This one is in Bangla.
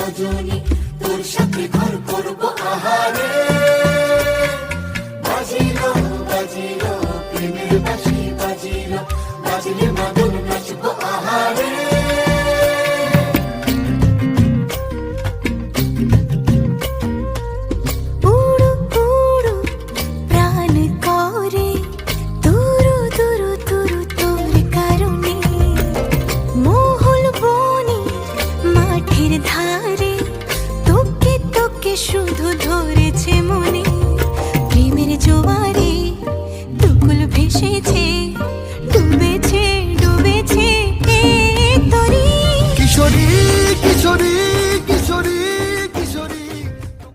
রজনী, তোর সাথে ঘর করব আহারে। বাজিলো বাজিলো প্রেমের বাঁশি, বাজিলো বাজলে মাদল নাচব আহারে। উড়ু উড়ু প্রাণ করে তুরু তুরু তুরু তোর কারণে, মহুল বনে মাঠের ধারে